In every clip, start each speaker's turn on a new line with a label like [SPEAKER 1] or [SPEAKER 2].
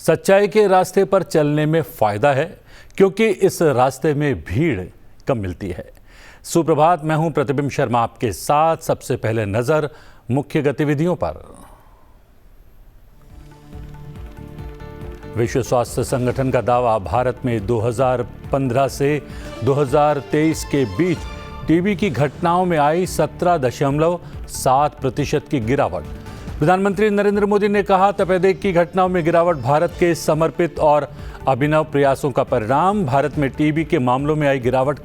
[SPEAKER 1] सच्चाई के रास्ते पर चलने में फायदा है क्योंकि इस रास्ते में भीड़ कम मिलती है। सुप्रभात, मैं हूं प्रतिबिंब शर्मा आपके साथ। सबसे पहले नजर मुख्य गतिविधियों पर। विश्व स्वास्थ्य संगठन का दावा, भारत में 2015 से 2023 के बीच टीबी की घटनाओं में आई 17.7% की गिरावट। प्रधानमंत्री नरेंद्र मोदी ने कहा, तपेदिक की घटनाओं में गिरावट भारत के समर्पित और अभिनव प्रयासों का परिणाम। भारत में टीबी के मामलों में आई गिरावट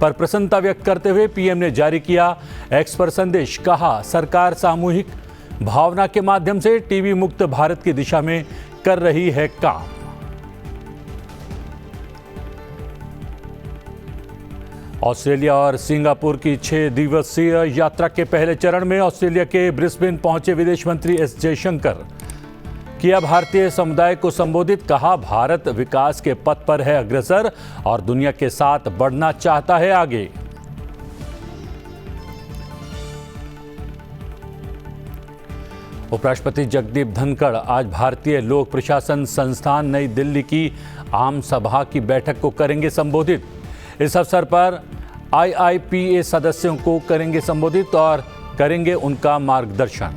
[SPEAKER 1] पर प्रसन्नता व्यक्त करते हुए पीएम ने जारी किया एक्स पर संदेश। कहा, सरकार सामूहिक भावना के माध्यम से टीबी मुक्त भारत की दिशा में कर रही है काम। ऑस्ट्रेलिया और सिंगापुर की 6 दिवसीय यात्रा के पहले चरण में ऑस्ट्रेलिया के ब्रिस्बेन पहुंचे विदेश मंत्री एस जयशंकर। किया भारतीय समुदाय को संबोधित। कहा, भारत विकास के पथ पर है अग्रसर और दुनिया के साथ बढ़ना चाहता है आगे। उपराष्ट्रपति जगदीप धनखड़ आज भारतीय लोक प्रशासन संस्थान नई दिल्ली की आम सभा की बैठक को करेंगे संबोधित। इस अवसर पर IIPA सदस्यों को करेंगे संबोधित और करेंगे उनका मार्गदर्शन।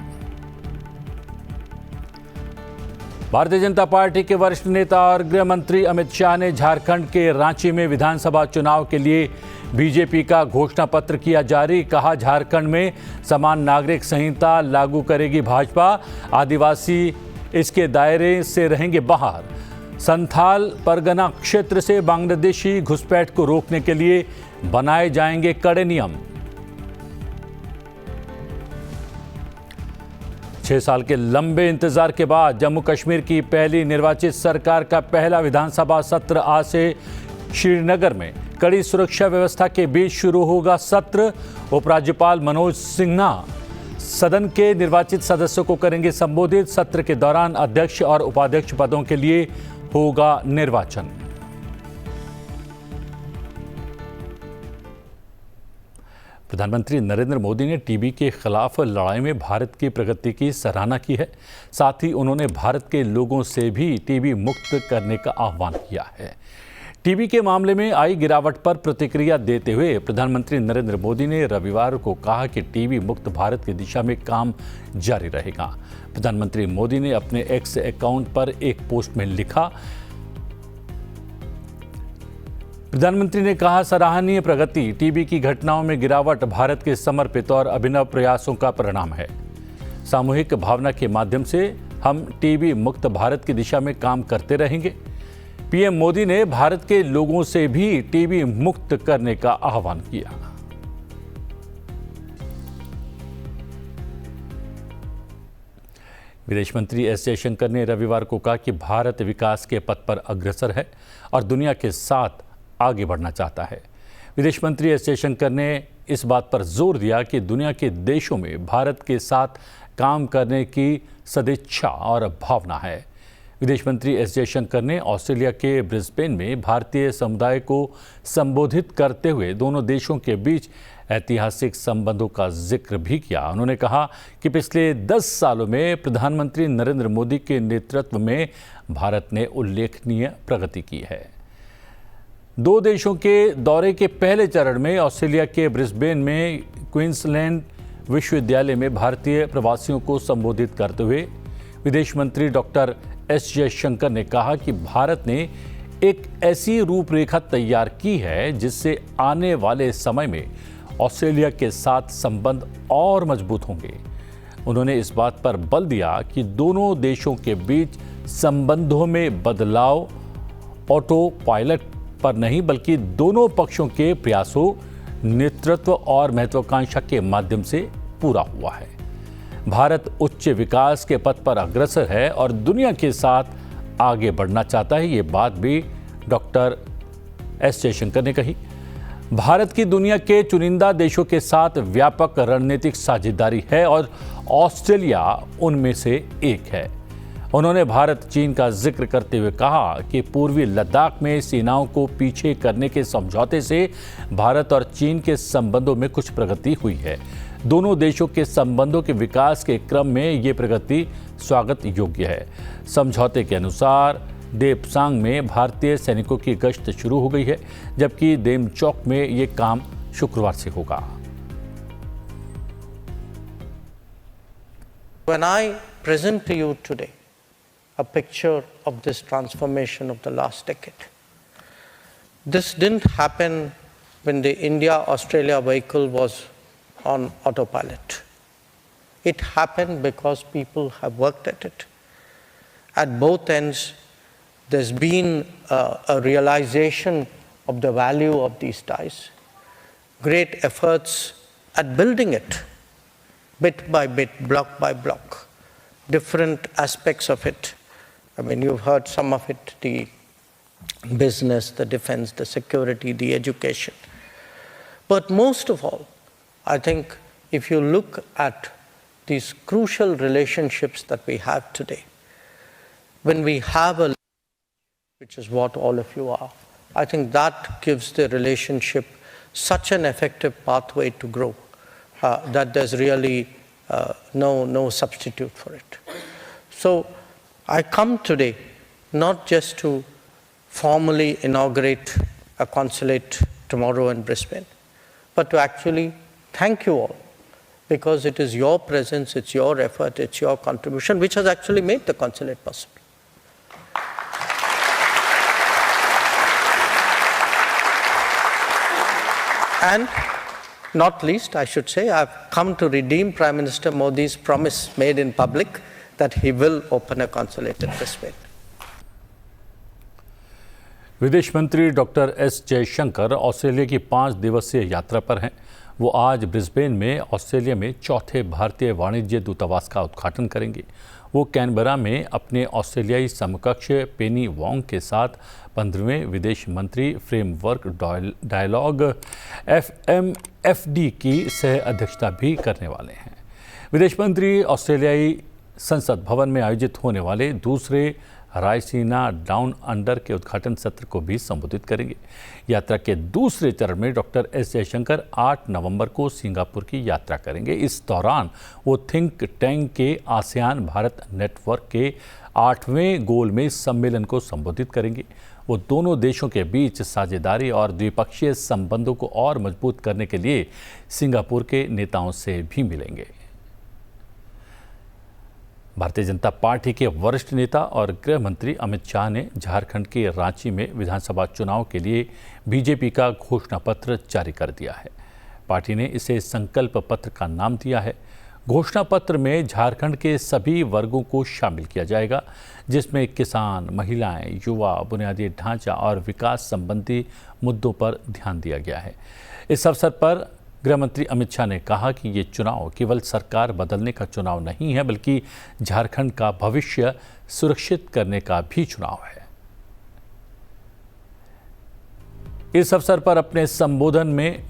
[SPEAKER 1] भारतीय जनता पार्टी के वरिष्ठ नेता और गृह मंत्री अमित शाह ने झारखंड के रांची में विधानसभा चुनाव के लिए बीजेपी का घोषणा पत्र किया जारी। कहा, झारखंड में समान नागरिक संहिता लागू करेगी भाजपा, आदिवासी इसके दायरे से रहेंगे बाहर। संथाल परगना क्षेत्र से बांग्लादेशी घुसपैठ को रोकने के लिए बनाए जाएंगे कड़े नियम। 6 साल के लंबे इंतजार के बाद जम्मू कश्मीर की पहली निर्वाचित सरकार का पहला विधानसभा सत्र आज से श्रीनगर में कड़ी सुरक्षा व्यवस्था के बीच शुरू होगा सत्र। उपराज्यपाल मनोज सिन्हा सदन के निर्वाचित सदस्यों को करेंगे संबोधित। सत्र के दौरान अध्यक्ष और उपाध्यक्ष पदों के लिए होगा निर्वाचन। प्रधानमंत्री नरेंद्र मोदी ने टीबी के खिलाफ लड़ाई में भारत की प्रगति की सराहना की है। साथ ही उन्होंने भारत के लोगों से भी टीबी मुक्त करने का आह्वान किया है। टीबी के मामले में आई गिरावट पर प्रतिक्रिया देते हुए प्रधानमंत्री नरेंद्र मोदी ने रविवार को कहा कि टीबी मुक्त भारत की दिशा में काम जारी रहेगा। प्रधानमंत्री मोदी ने अपने एक्स अकाउंट पर एक पोस्ट में लिखा, प्रधानमंत्री ने कहा, सराहनीय प्रगति। टीबी की घटनाओं में गिरावट भारत के समर्पित और अभिनव प्रयासों का परिणाम है। सामूहिक भावना के माध्यम से हम टीबी मुक्त भारत की दिशा में काम करते रहेंगे। पीएम मोदी ने भारत के लोगों से भी टीबी मुक्त करने का आह्वान किया। विदेश मंत्री एस जयशंकर ने रविवार को कहा कि भारत विकास के पथ पर अग्रसर है और दुनिया के साथ आगे बढ़ना चाहता है। विदेश मंत्री एस जयशंकर ने इस बात पर जोर दिया कि दुनिया के देशों में भारत के साथ काम करने की सदिच्छा और भावना है। विदेश मंत्री एस जयशंकर ने ऑस्ट्रेलिया के ब्रिस्बेन में भारतीय समुदाय को संबोधित करते हुए दोनों देशों के बीच ऐतिहासिक संबंधों का जिक्र भी किया। उन्होंने कहा कि पिछले 10 सालों में प्रधानमंत्री नरेंद्र मोदी के नेतृत्व में भारत ने उल्लेखनीय प्रगति की है। 2 देशों के दौरे के पहले चरण में ऑस्ट्रेलिया के ब्रिस्बेन में क्वींसलैंड विश्वविद्यालय में भारतीय प्रवासियों को संबोधित करते हुए विदेश मंत्री डॉक्टर एस जयशंकर ने कहा कि भारत ने एक ऐसी रूपरेखा तैयार की है जिससे आने वाले समय में ऑस्ट्रेलिया के साथ संबंध और मजबूत होंगे। उन्होंने इस बात पर बल दिया कि दोनों देशों के बीच संबंधों में बदलाव ऑटो पायलट पर नहीं बल्कि दोनों पक्षों के प्रयासों, नेतृत्व और महत्वाकांक्षा के माध्यम से पूरा हुआ है। भारत उच्च विकास के पथ पर अग्रसर है और दुनिया के साथ आगे बढ़ना चाहता है। ये बात भी डॉक्टर एस जयशंकर ने कही। भारत की दुनिया के चुनिंदा देशों के साथ व्यापक रणनीतिक साझेदारी है और ऑस्ट्रेलिया उनमें से एक है। उन्होंने भारत चीन का जिक्र करते हुए कहा कि पूर्वी लद्दाख में सेनाओं को पीछे करने के समझौते से भारत और चीन के संबंधों में कुछ प्रगति हुई है। दोनों देशों के संबंधों के विकास के क्रम में ये प्रगति स्वागत योग्य है। समझौते के अनुसार देपसांग में भारतीय सैनिकों की गश्त शुरू हो गई है, जबकि देमचौक में ये काम शुक्रवार से होगा।
[SPEAKER 2] When I present to you today a picture of this transformation of the last decade, this didn't happen when the India-Australia vehicle was on autopilot. It happened because people have worked at it. At both ends, there's been a realization of the value of these ties, great efforts at building it, bit by bit, block by block, different aspects of it. I mean, you've heard some of it, the business, the defense, the security, the education. But most of all, I think if you look at these crucial relationships that we have today, when we have a, which is what all of you are, I think that gives the relationship such an effective pathway to grow that there's really no substitute for it. So I come today not just to formally inaugurate a consulate tomorrow in Brisbane, but to actually thank you all, because it is your presence, it's your effort, it's your contribution which has actually made the consulate possible. And not least, I should say, I've come to redeem Prime Minister Modi's promise made in public that he will open a consulate in Brisbane.
[SPEAKER 1] विदेश मंत्री doctor S Jaishankar Australia की 5 दिवसीय यात्रा पर हैं। वो आज Brisbane में ऑस्ट्रेलिया में चौथे भारतीय वाणिज्य दूतावास का उद्घाटन करेंगे। वो कैनबरा में अपने ऑस्ट्रेलियाई समकक्ष पेनी वोंग के साथ 15वें विदेश मंत्री फ्रेमवर्क डायलॉग FMFD की सह अध्यक्षता भी करने वाले हैं। विदेश मंत्री ऑस्ट्रेलियाई संसद भवन में आयोजित होने वाले दूसरे रायसीना डाउन अंडर के उद्घाटन सत्र को भी संबोधित करेंगे। यात्रा के दूसरे चरण में डॉक्टर एस जयशंकर 8 नवंबर को सिंगापुर की यात्रा करेंगे। इस दौरान वो थिंक टैंक के आसियान भारत नेटवर्क के 8वें गोलमेज सम्मेलन को संबोधित करेंगे। वो दोनों देशों के बीच साझेदारी और द्विपक्षीय संबंधों को और मजबूत करने के लिए सिंगापुर के नेताओं से भी मिलेंगे। भारतीय जनता पार्टी के वरिष्ठ नेता और गृह मंत्री अमित शाह ने झारखंड के रांची में विधानसभा चुनाव के लिए बीजेपी का घोषणा पत्र जारी कर दिया है। पार्टी ने इसे संकल्प पत्र का नाम दिया है। घोषणा पत्र में झारखंड के सभी वर्गों को शामिल किया जाएगा, जिसमें किसान, महिलाएं, युवा, बुनियादी ढांचा और विकास संबंधी मुद्दों पर ध्यान दिया गया है। इस अवसर पर गृह मंत्री अमित शाह ने कहा कि ये चुनाव केवल सरकार बदलने का चुनाव नहीं है, बल्कि झारखंड का भविष्य सुरक्षित करने का भी चुनाव है। इस अवसर पर अपने संबोधन में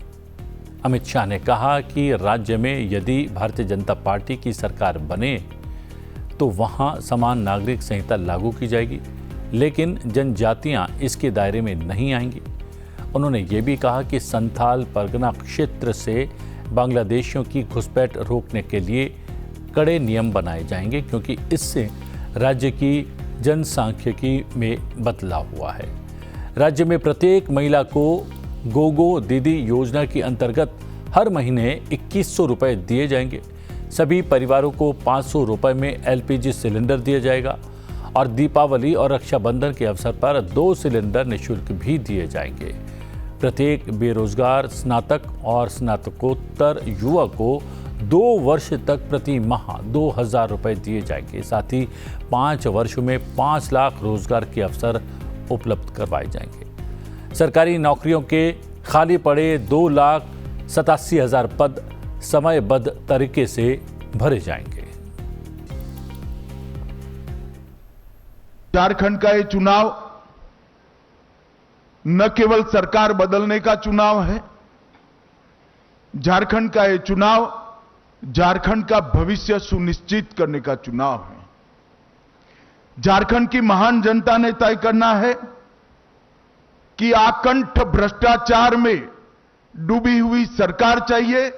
[SPEAKER 1] अमित शाह ने कहा कि राज्य में यदि भारतीय जनता पार्टी की सरकार बने तो वहां समान नागरिक संहिता लागू की जाएगी, लेकिन जनजातियां इसके दायरे में नहीं आएंगी। उन्होंने ये भी कहा कि संथाल परगना क्षेत्र से बांग्लादेशियों की घुसपैठ रोकने के लिए कड़े नियम बनाए जाएंगे, क्योंकि इससे राज्य की जनसांख्यिकी में बदलाव हुआ है। राज्य में प्रत्येक महिला को गोगो दीदी योजना के अंतर्गत हर महीने 2100 रुपये दिए जाएंगे। सभी परिवारों को 500 रुपये में LPG सिलेंडर दिया जाएगा और दीपावली और रक्षाबंधन के अवसर पर 2 सिलेंडर निःशुल्क भी दिए जाएंगे। प्रत्येक बेरोजगार स्नातक और स्नातकोत्तर युवक को 2 वर्ष तक प्रति माह 2000 रुपये दिए जाएंगे। साथ ही 5 वर्षों में 5 लाख रोजगार के अवसर उपलब्ध करवाए जाएंगे। सरकारी नौकरियों के खाली पड़े 2,87,000 पद समयबद्ध तरीके से भरे जाएंगे।
[SPEAKER 3] झारखंड का ये चुनाव न केवल सरकार बदलने का चुनाव है, झारखंड का ये चुनाव झारखंड का भविष्य सुनिश्चित करने का चुनाव है। झारखंड की महान जनता ने तय करना है कि आकंठ भ्रष्टाचार में डूबी हुई सरकार चाहिए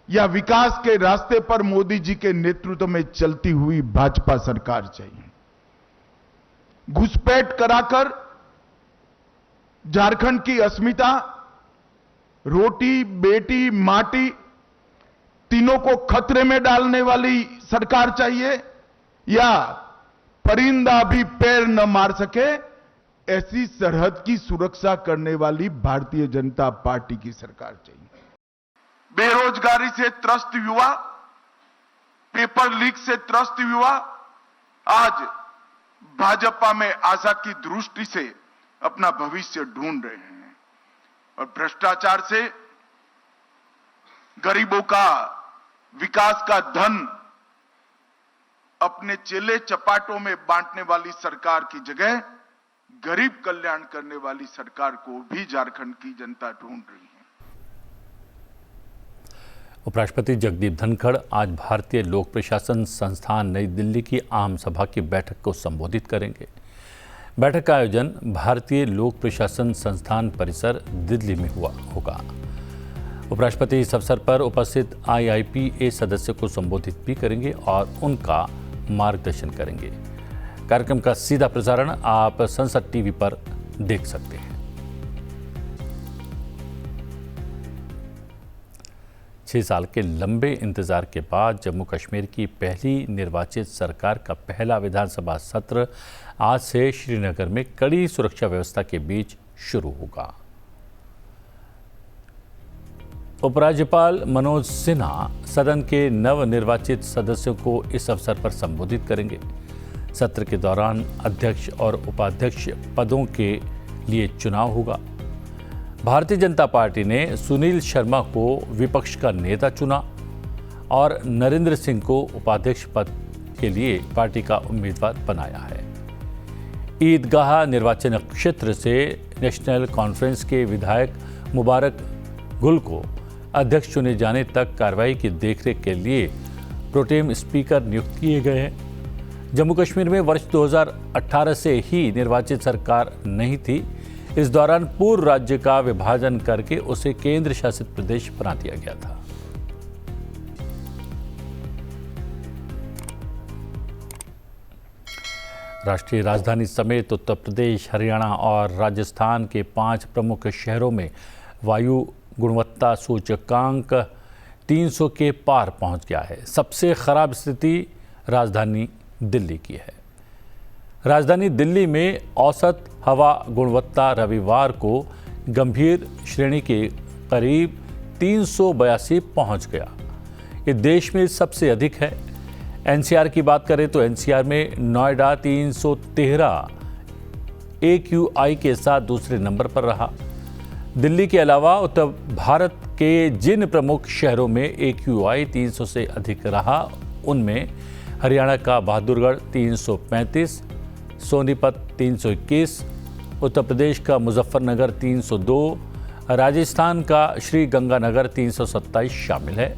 [SPEAKER 3] या विकास के रास्ते पर मोदी जी के नेतृत्व में चलती हुई भाजपा सरकार चाहिए। घुसपैठ कराकर झारखंड की अस्मिता, रोटी बेटी माटी तीनों को खतरे में डालने वाली सरकार चाहिए, या परिंदा भी पैर न मार सके ऐसी सरहद की सुरक्षा करने वाली भारतीय जनता पार्टी की सरकार चाहिए। बेरोजगारी से त्रस्त युवा, पेपर लीक से त्रस्त युवा आज भाजपा में आशा की दृष्टि से अपना भविष्य ढूंढ रहे हैं, और भ्रष्टाचार से गरीबों का विकास का धन अपने चेले चपाटों में बांटने वाली सरकार की जगह गरीब कल्याण करने वाली सरकार को भी झारखंड की जनता ढूंढ रही है।
[SPEAKER 1] उपराष्ट्रपति जगदीप धनखड़ आज भारतीय लोक प्रशासन संस्थान नई दिल्ली की आम सभा की बैठक को संबोधित करेंगे। बैठक का आयोजन भारतीय लोक प्रशासन संस्थान परिसर दिल्ली में होगा। उपराष्ट्रपति इस अवसर पर उपस्थित IIPA सदस्य को संबोधित भी करेंगे और उनका मार्गदर्शन करेंगे। कार्यक्रम का सीधा प्रसारण आप संसद टीवी पर देख सकते हैं। 6 साल के लंबे इंतजार के बाद जम्मू कश्मीर की पहली निर्वाचित सरकार का पहला विधानसभा सत्र आज से श्रीनगर में कड़ी सुरक्षा व्यवस्था के बीच शुरू होगा। उपराज्यपाल मनोज सिन्हा सदन के नवनिर्वाचित सदस्यों को इस अवसर पर संबोधित करेंगे। सत्र के दौरान अध्यक्ष और उपाध्यक्ष पदों के लिए चुनाव होगा। भारतीय जनता पार्टी ने सुनील शर्मा को विपक्ष का नेता चुना और नरेंद्र सिंह को उपाध्यक्ष पद के लिए पार्टी का उम्मीदवार बनाया है। ईदगाह निर्वाचन क्षेत्र से नेशनल कॉन्फ्रेंस के विधायक मुबारक गुल को अध्यक्ष चुने जाने तक कार्रवाई की देखरेख के लिए प्रोटेम स्पीकर नियुक्त किए गए हैं। जम्मू कश्मीर में वर्ष 2018 से ही निर्वाचित सरकार नहीं थी। इस दौरान पूर्व राज्य का विभाजन करके उसे केंद्र शासित प्रदेश बना दिया गया था। राष्ट्रीय राजधानी समेत उत्तर प्रदेश, हरियाणा और राजस्थान के 5 प्रमुख शहरों में वायु गुणवत्ता सूचकांक 300 के पार पहुंच गया है। सबसे खराब स्थिति राजधानी दिल्ली की है। राजधानी दिल्ली में औसत हवा गुणवत्ता रविवार को गंभीर श्रेणी के करीब 382 पहुंच गया। ये देश में सबसे अधिक है। एनसीआर की बात करें तो एनसीआर में नोएडा 313 AQI के साथ दूसरे नंबर पर रहा। दिल्ली के अलावा उत्तर भारत के जिन प्रमुख शहरों में AQI 300 से अधिक रहा उनमें हरियाणा का बहादुरगढ़ 335, सोनीपत 321, उत्तर प्रदेश का मुजफ्फरनगर 302, राजस्थान का श्री गंगानगर 327 शामिल है।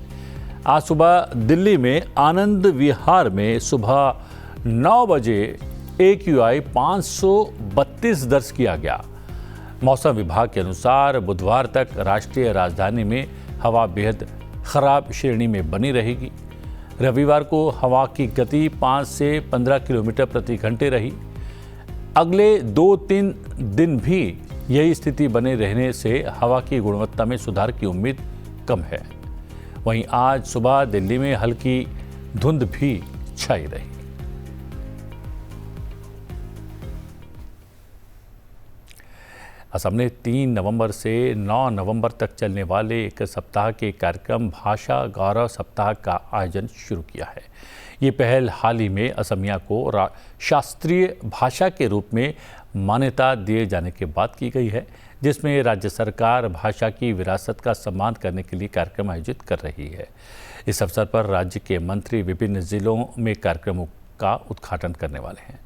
[SPEAKER 1] आज सुबह दिल्ली में आनंद विहार में सुबह 9 बजे AQI 532 दर्ज किया गया। मौसम विभाग के अनुसार बुधवार तक राष्ट्रीय राजधानी में हवा बेहद खराब श्रेणी में बनी रहेगी। रविवार को हवा की गति 5 से 15 किलोमीटर प्रति घंटे रही। अगले 2-3 दिन भी यही स्थिति बने रहने से हवा की गुणवत्ता में सुधार की उम्मीद कम है। वहीं आज सुबह दिल्ली में हल्की धुंध भी छाई रही। असम ने 3 नवंबर से 9 नवंबर तक चलने वाले एक सप्ताह के कार्यक्रम भाषा गौरव सप्ताह का आयोजन शुरू किया है। ये पहल हाल ही में असमिया को शास्त्रीय भाषा के रूप में मान्यता दिए जाने के बाद की गई है, जिसमें राज्य सरकार भाषा की विरासत का सम्मान करने के लिए कार्यक्रम आयोजित कर रही है। इस अवसर पर राज्य के मंत्री विभिन्न जिलों में कार्यक्रमों का उद्घाटन करने वाले हैं।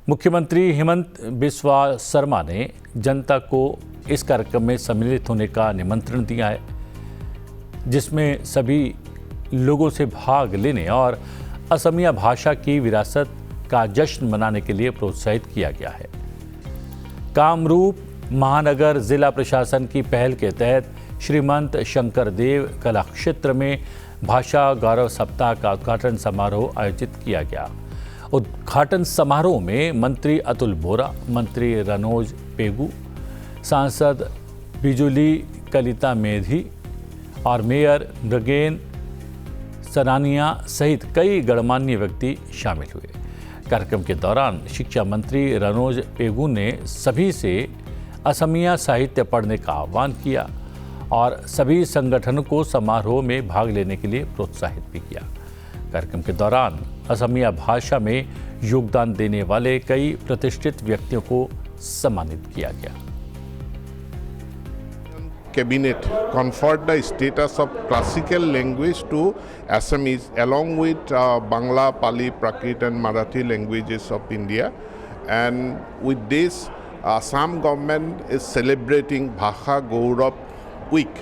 [SPEAKER 1] मुख्यमंत्री हेमंत बिस्वा शर्मा ने जनता को इस कार्यक्रम में सम्मिलित होने का निमंत्रण दिया है, जिसमें सभी लोगों से भाग लेने और असमिया भाषा की विरासत का जश्न मनाने के लिए प्रोत्साहित किया गया है। कामरूप महानगर जिला प्रशासन की पहल के तहत श्रीमंत शंकरदेव कला क्षेत्र में भाषा गौरव सप्ताह का उद्घाटन समारोह आयोजित किया गया। उद्घाटन समारोह में मंत्री अतुल बोरा, मंत्री रनोज पेगू, सांसद बिजुली कलिता मेधी और मेयर नगेन सनानिया सहित कई गणमान्य व्यक्ति शामिल हुए। कार्यक्रम के दौरान शिक्षा मंत्री रनोज पेगू ने सभी से असमिया साहित्य पढ़ने का आह्वान किया और सभी संगठनों को समारोह में भाग लेने के लिए प्रोत्साहित भी किया। कार्यक्रम के दौरान असमिया भाषा में योगदान देने वाले कई प्रतिष्ठित व्यक्तियों को सम्मानित किया गया।
[SPEAKER 4] Cabinet conferred the status of classical language to Assamese along with Bangla, Pali, Prakrit and Marathi languages of India. And with this, Assam government is celebrating Bhasha Gaurav Week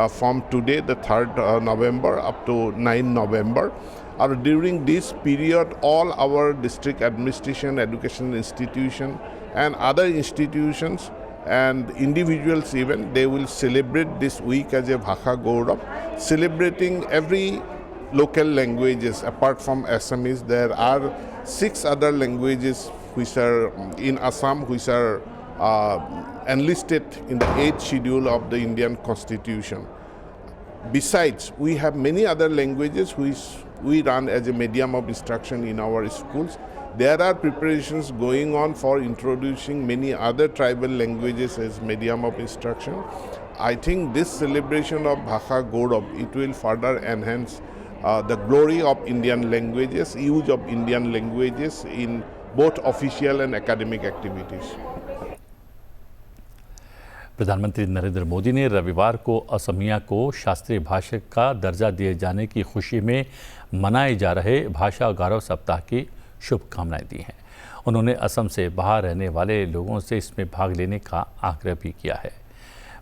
[SPEAKER 4] from today, the 3rd November up to 9 November. During this period, all our district administration, education institution and other institutions and individuals even, they will celebrate this week as a Bhasha Gaurav, celebrating every local languages. Apart from Assamese, there are 6 other languages which are in Assam, which are enlisted in the 8th schedule of the Indian Constitution. Besides, we have many other languages which we run as a medium of instruction in our schools. There are preparations going on for introducing many other tribal languages as medium of instruction. I think this celebration of Bhasha Gaurav, it will further enhance the glory of Indian languages, use of Indian languages in both official and academic activities.
[SPEAKER 1] प्रधानमंत्री नरेंद्र मोदी ने रविवार को असमिया को शास्त्रीय भाषा का दर्जा दिए जाने की खुशी में मनाए जा रहे भाषा गौरव सप्ताह की शुभकामनाएं दी हैं। उन्होंने असम से बाहर रहने वाले लोगों से इसमें भाग लेने का आग्रह भी किया है।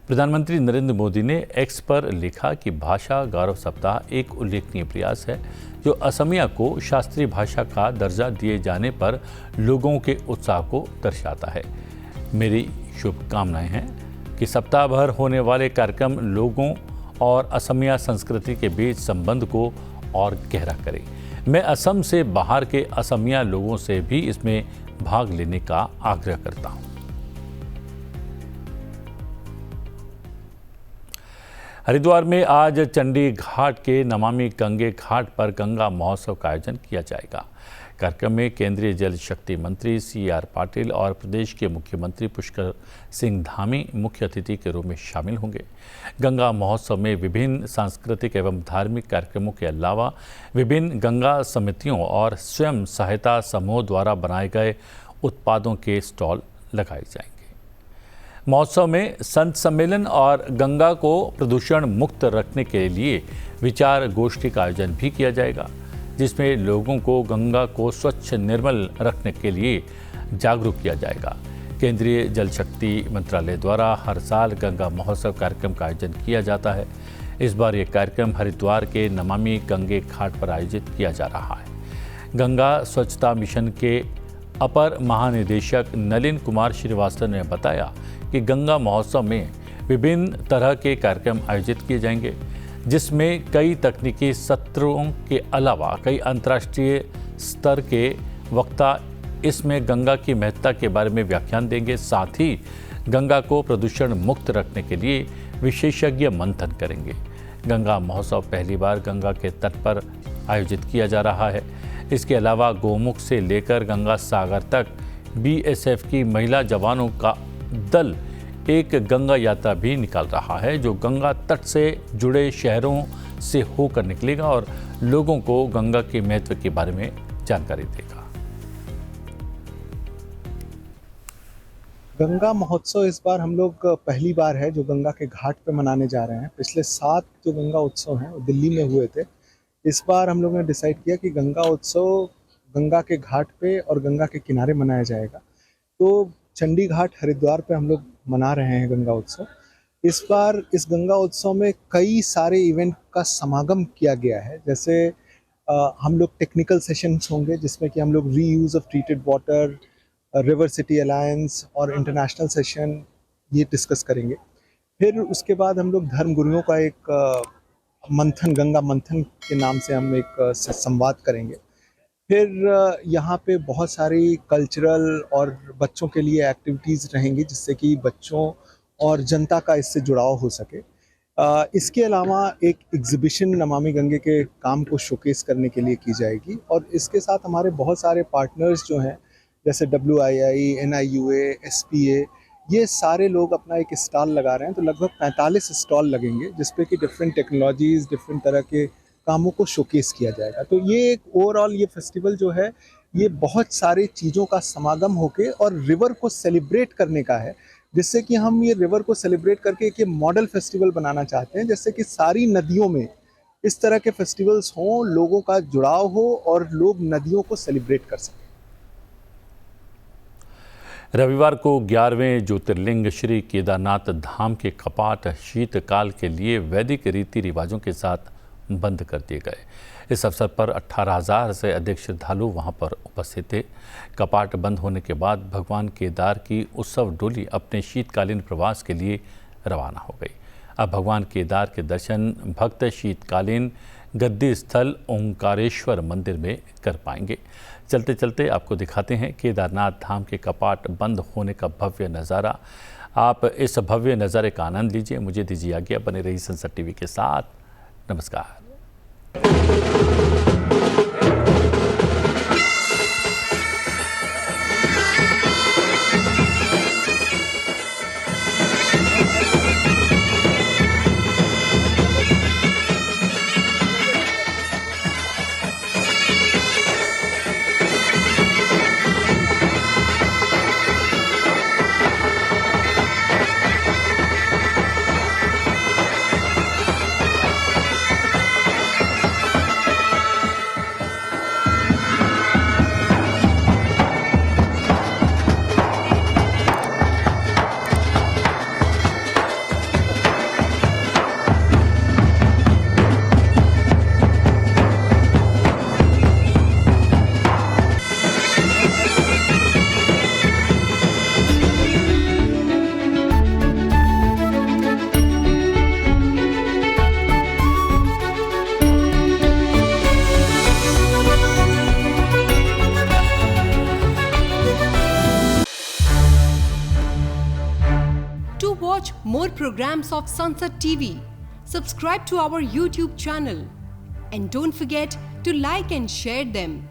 [SPEAKER 1] प्रधानमंत्री नरेंद्र मोदी ने एक्स पर लिखा कि भाषा गौरव सप्ताह एक उल्लेखनीय प्रयास है जो असमिया को शास्त्रीय भाषा का दर्जा दिए जाने पर लोगों के उत्साह को दर्शाता है। मेरी शुभकामनाएं हैं कि सप्ताह भर होने वाले कार्यक्रम लोगों और असमिया संस्कृति के बीच संबंध को और गहरा करें। मैं असम से बाहर के असमिया लोगों से भी इसमें भाग लेने का आग्रह करता हूं। हरिद्वार में आज चंडी घाट के नमामि गंगे घाट पर गंगा महोत्सव का आयोजन किया जाएगा। कार्यक्रम में केंद्रीय जल शक्ति मंत्री CR पाटिल और प्रदेश के मुख्यमंत्री पुष्कर सिंह धामी मुख्य अतिथि के रूप में शामिल होंगे। गंगा महोत्सव में विभिन्न सांस्कृतिक एवं धार्मिक कार्यक्रमों के अलावा विभिन्न गंगा समितियों और स्वयं सहायता समूह द्वारा बनाए गए उत्पादों के स्टॉल लगाए जाएंगे। महोत्सव में संत सम्मेलन और गंगा को प्रदूषण मुक्त रखने के लिए विचार गोष्ठी का आयोजन भी किया जाएगा, जिसमें लोगों को गंगा को स्वच्छ निर्मल रखने के लिए जागरूक किया जाएगा। केंद्रीय जल शक्ति मंत्रालय द्वारा हर साल गंगा महोत्सव कार्यक्रम का आयोजन किया जाता है। इस बार ये कार्यक्रम हरिद्वार के नमामि गंगे घाट पर आयोजित किया जा रहा है। गंगा स्वच्छता मिशन के अपर महानिदेशक नलिन कुमार श्रीवास्तव ने बताया कि गंगा महोत्सव में विभिन्न तरह के कार्यक्रम आयोजित किए जाएंगे, जिसमें कई तकनीकी सत्रों के अलावा कई अंतर्राष्ट्रीय स्तर के वक्ता इसमें गंगा की महत्ता के बारे में व्याख्यान देंगे। साथ ही गंगा को प्रदूषण मुक्त रखने के लिए विशेषज्ञ मंथन करेंगे। गंगा महोत्सव पहली बार गंगा के तट पर आयोजित किया जा रहा है। इसके अलावा गोमुख से लेकर गंगा सागर तक BSF की महिला जवानों का दल एक गंगा यात्रा भी निकाल रहा है, जो गंगा तट से जुड़े शहरों से होकर निकलेगा और लोगों को गंगा के महत्व के बारे में जानकारी देगा।
[SPEAKER 5] गंगा महोत्सव इस बार हम लोग पहली बार है जो गंगा के घाट पे मनाने जा रहे हैं। पिछले 7 जो गंगा उत्सव हैं वो दिल्ली में हुए थे। इस बार हम लोग ने डिसाइड किया कि गंगा उत्सव गंगा के घाट पे और गंगा के किनारे मनाया जाएगा। तो चंडी घाट हरिद्वार पे हम लोग मना रहे हैं गंगा उत्सव। इस बार इस गंगा उत्सव में कई सारे इवेंट का समागम किया गया है। जैसे हम लोग टेक्निकल सेशंस होंगे जिसमें कि हम लोग reuse of treated water, river city alliance और इंटरनेशनल सेशन ये डिस्कस करेंगे। फिर उसके बाद हम लोग धर्मगुरुओं का एक मंथन, गंगा मंथन के नाम से हम एक संवाद करेंगे। फिर यहाँ पे बहुत सारी कल्चरल और बच्चों के लिए एक्टिविटीज़ रहेंगी जिससे कि बच्चों और जनता का इससे जुड़ाव हो सके। इसके अलावा एक एग्जीबिशन नमामि गंगे के काम को शोकेस करने के लिए की जाएगी और इसके साथ हमारे बहुत सारे पार्टनर्स जो हैं जैसे WII, NIUA, SPA, ये सारे लोग अपना एक स्टॉल लगा रहे हैं। तो लगभग 45 स्टॉल लगेंगे जिसपे कि डिफरेंट टेक्नोलॉजीज़, डिफरेंट तरह के कामों को शोकेस किया जाएगा। तो ये एक ओवरऑल ये फेस्टिवल जो है ये बहुत सारी चीज़ों का समागम होके और रिवर को सेलिब्रेट करने का है, जिससे कि हम ये रिवर को सेलिब्रेट करके एक ये मॉडल फेस्टिवल बनाना चाहते हैं, जिससे कि सारी नदियों में इस तरह के फेस्टिवल्स हों, लोगों का जुड़ाव हो और लोग नदियों को सेलिब्रेट कर सकें।
[SPEAKER 1] रविवार को 11वें ज्योतिर्लिंग श्री केदारनाथ धाम के कपाट शीतकाल के लिए वैदिक रीति रिवाजों के साथ बंद कर दिए गए। इस अवसर पर 18,000 से अधिक श्रद्धालु वहां पर उपस्थित थे। कपाट बंद होने के बाद भगवान केदार की उत्सव डोली अपने शीतकालीन प्रवास के लिए रवाना हो गई। अब भगवान केदार के दर्शन भक्त शीतकालीन गद्दी स्थल ओंकारेश्वर मंदिर में कर पाएंगे। चलते चलते आपको दिखाते हैं केदारनाथ धाम के कपाट बंद होने का भव्य नज़ारा। आप इस भव्य नज़ारे का आनंद लीजिए। मुझे दीजिए आज्ञा। बने रही सनसद टीवी के साथ। नमस्कार।
[SPEAKER 6] Watch more programs of Sansad TV. Subscribe to our YouTube channel and don't forget to like and share them.